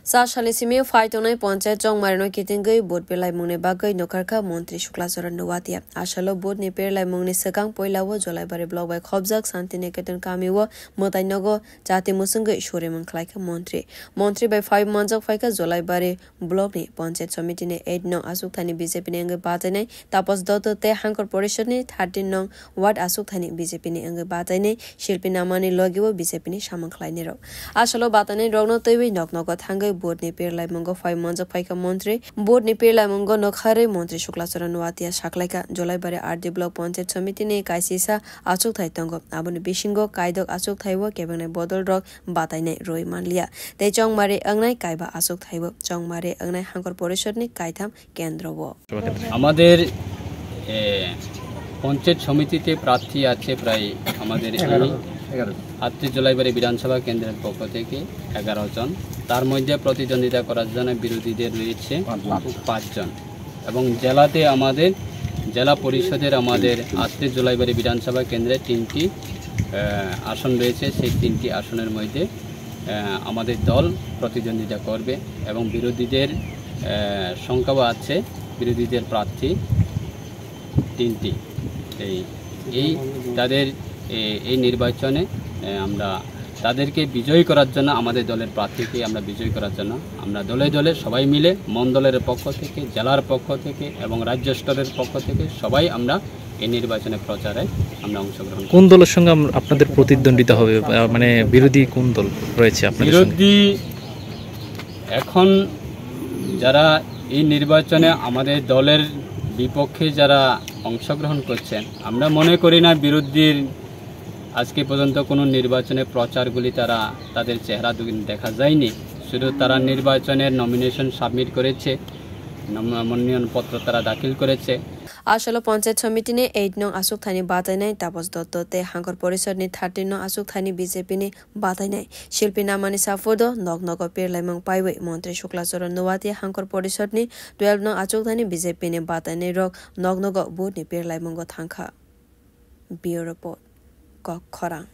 Sa Shalisimi Faitone Ponche Chong Marino Kitingai Boat Pelai Mune Bagai Nokarka Montri Shuklasora Nowatia Ashalo Boat ni Perlai Mungni Sakang Poilawo Jolai Bari Blog by Khobzak Santine Ketan Kamiwa Motainogo Jati Musunga Shuriman Klaika Montri by 5 months of Fika Jolai Bari Blog ni Ponche Somitine 8 no Asuktani BJP Nanga Batane Tapos Doto Te Han Corporation ni 13 no What Asuktani BJP ni Anga Batane Shilpinamani Logiwo BJP ni Shaman Klainero Ashalo Batane Rogno Tewi Nok Nogot Hangai Board ni Perlai Mungo 5 months of Paika Montri Board ni Perlai Mungo Nokhare Montri Shuklasora Nowatia Shaklaika Jolai Bari RD Block Ponche Somitine Kaisisa Asuk Thaitongo Abuni Bishingo Kaidok Asuk Thaiwo Kebane Bodol Rock Bataine Roy Manlia Te Chong Mare Angnai Kaiba Asuk Thaiwo Chong Mare Angnai Han Corporation ni Kaitham Kendrowo আমাদের পঞ্চায়েত সমিতিতে প্রার্থী আছে প্রায় আমাদের 8 জুলাইবাড়ি বিধানসভা কেন্দ্রের পক্ষ থেকে 11 জন তার মধ্যে প্রতিদ্বন্দ্বিতা করার জন্য বিরোধীদের রয়েছে 5 জন এবং জেলাতে আমাদের জেলা পরিষদের আমাদের 8 জুলাইবাড়ি বিধানসভা কেন্দ্রে 3টি আসন রয়েছে সেই 3টি আসনের মধ্যে আমাদের দল প্রতিদ্বন্দ্বিতা করবে এবং বিরোধীদের সংখ্যাও আছে বিরোধীদের প্রার্থী 3টি এই তাদের এই নির্বাচনে আমরা তাদেরকে বিজয়ী করার জন্য আমাদের দলের প্রার্থীকে আমরা বিজয়ী করার জন্য আমরা দলে দলে সবাই মিলে মণ্ডলের পক্ষ থেকে জেলার পক্ষ থেকে এবং রাজ্য স্তরের পক্ষ থেকে সবাই আমরা এই নির্বাচনে প্রচারে আমরা অংশগ্রহণ কোন দলের সঙ্গে আপনাদের প্রতিদ্বন্দ্বিতা হবে মানে বিরোধী কোন দল রয়েছে আপনাদের বিরোধী এখন যারা এই নির্বাচনে আমাদের দলের বিপক্ষে যারা অংশগ্রহণ করছেন আমরা মনে করি না বিরোধীর আজকে পর্যন্ত কোনো নির্বাচনে প্রচারগুলি তাদের চেহারা দেখা যায়নি শুধু তারা নির্বাচনের নমিনেশন সাবমিট করেছে মনোনয়ন পত্র তারা দাখিল করেছে Ashalo Ponche Somitine 8 no Asuk Thani Batainai Tapos Dotto Te Hankor Porisad ni 13 no Asuk Thani BJP ni Batainai Shilpina Mani Safodo Nok Nogo Perlai Mang Paiwe Montri Shuklasora Nowatia Hankor Porisad ni 12 no Asuk Thani BJP ni Batainai Rok Nok Nogo Boot ni Perlai Mango Thankha Bureau Report Kok Khorang